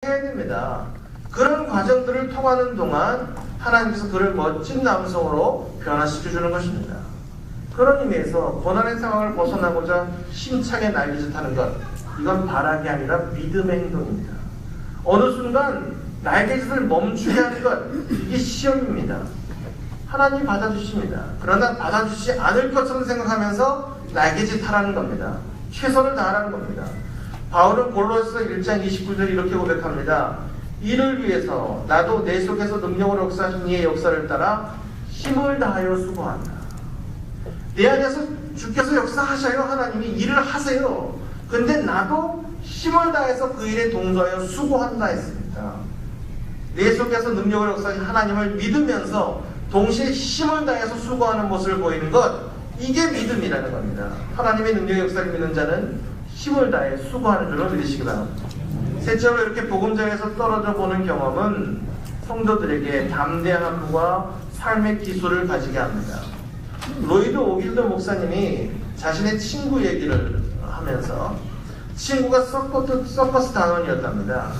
해야 됩니다. 그런 과정들을 통하는 동안 하나님께서 그를 멋진 남성으로 변화시켜주는 것입니다. 그런 의미에서 고난의 상황을 벗어나고자 힘차게 날개짓하는 것, 이건 바람이 아니라 믿음의 행동입니다. 어느 순간 날개짓을 멈추게 하는 것, 이게 시험입니다. 하나님이 받아주십니다. 그러나 받아주시지 않을 것처럼 생각하면서 날개짓하라는 겁니다. 최선을 다하라는 겁니다. 바울은 골로새서 1장 29절 이렇게 고백합니다. 이를 위해서 나도 내 속에서 능력으로 역사하신 이의 역사를 따라 힘을 다하여 수고한다. 내 안에서 주께서 역사하셔요. 하나님이 일을 하세요. 근데 나도 힘을 다해서 그 일에 동조하여 수고한다 했습니다. 내 속에서 능력을 역사하신 하나님을 믿으면서 동시에 힘을 다해서 수고하는 모습을 보이는 것, 이게 믿음이라는 겁니다. 하나님의 능력의 역사를 믿는 자는 힘을 다해 수고하는 줄로 믿으시기 바랍니다. 셋째로 이렇게 복음전에서 떨어져 보는 경험은 성도들에게 담대함과 삶의 기술을 가지게 합니다. 로이드 오길더 목사님이 자신의 친구 얘기를 하면서, 친구가 서커스 단원이었답니다.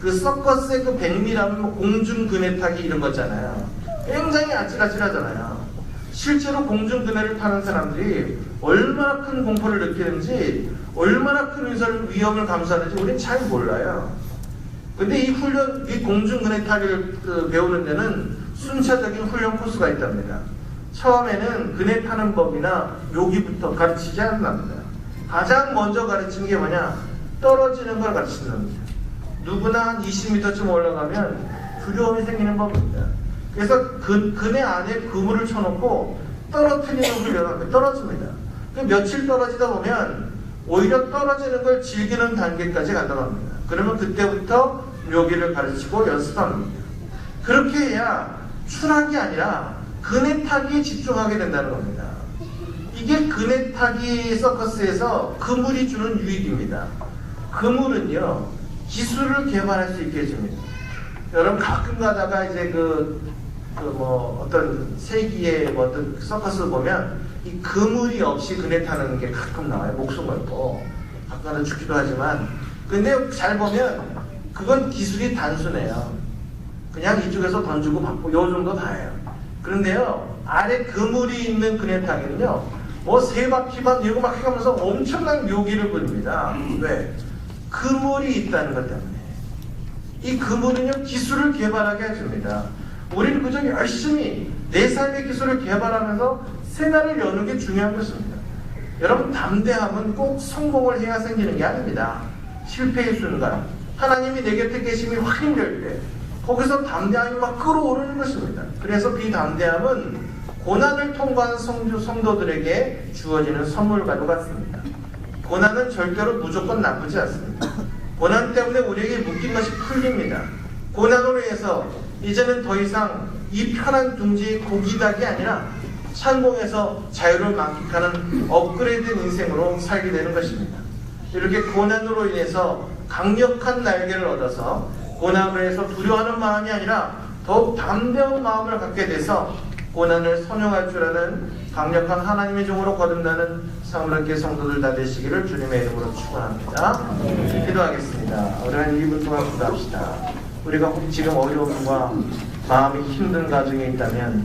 그 서커스의 그 백미라면 공중 그네 타기 이런 거잖아요. 굉장히 아찔아찔하잖아요. 실제로 공중 그네를 타는 사람들이 얼마나 큰 공포를 느끼는지, 얼마나 큰 위험을 감수하는지 우리는 잘 몰라요. 근데 이 공중 그네 타기를 배우는 데는 순차적인 훈련 코스가 있답니다. 처음에는 그네 타는 법이나 묘기부터 가르치지 않는답니다. 가장 먼저 가르치는 게 뭐냐? 떨어지는 걸 가르친답니다. 누구나 한 20m쯤 올라가면 두려움이 생기는 법입니다. 그래서 그네 안에 그물을 쳐놓고 떨어뜨리는 훈련을 떨어집니다. 며칠 떨어지다 보면 오히려 떨어지는 걸 즐기는 단계까지 간다고 합니다. 그러면 그때부터 묘기를 가르치고 연습합니다. 그렇게 해야 추락이 아니라 그네 타기에 집중하게 된다는 겁니다. 이게 그네 타기 서커스에서 그물이 주는 유익입니다. 그물은요, 기술을 개발할 수 있게 해줍니다. 여러분 가끔 가다가 이제 어떤 세기의 어떤 서커스를 보면 이 그물이 없이 그네 타는 게 가끔 나와요. 목숨 걸고 가끔은 죽기도 하지만, 근데 잘 보면 그건 기술이 단순해요. 그냥 이쪽에서 던지고 받고 요 정도 다예요. 그런데요, 아래 그물이 있는 그네 타기는요, 뭐 세 바퀴 반 이거 막 해가면서 엄청난 묘기를 부립니다. 왜? 그물이 있다는 것 때문에. 이 그물은요, 기술을 개발하게 해줍니다. 우리는 그저 열심히 내 삶의 기술을 개발하면서 생활을 여는 게 중요한 것입니다. 여러분, 담대함은 꼭 성공을 해야 생기는 게 아닙니다. 실패의 순간, 하나님이 내 곁에 계심이 확인될 때, 거기서 담대함이 막 끌어오르는 것입니다. 그래서 비담대함은 고난을 통과한 성도들에게 주어지는 선물과도 같습니다. 고난은 절대로 무조건 나쁘지 않습니다. 고난 때문에 우리에게 묶인 것이 풀립니다. 고난으로 해서 이제는 더 이상 이 편한 둥지의 고기닭이 아니라 창공에서 자유를 만끽하는 업그레이드된 인생으로 살게 되는 것입니다. 이렇게 고난으로 인해서 강력한 날개를 얻어서 고난으로 해서 두려워하는 마음이 아니라 더욱 담대한 마음을 갖게 돼서 고난을 선용할 줄 아는 강력한 하나님의 종으로 거듭나는 사무라교회 성도들 다 되시기를 주님의 이름으로 축원합니다. 기도하겠습니다. 우리 한 2분 동안 기도합시다. 우리가 지금 어려움과 마음이 힘든 가정에 있다면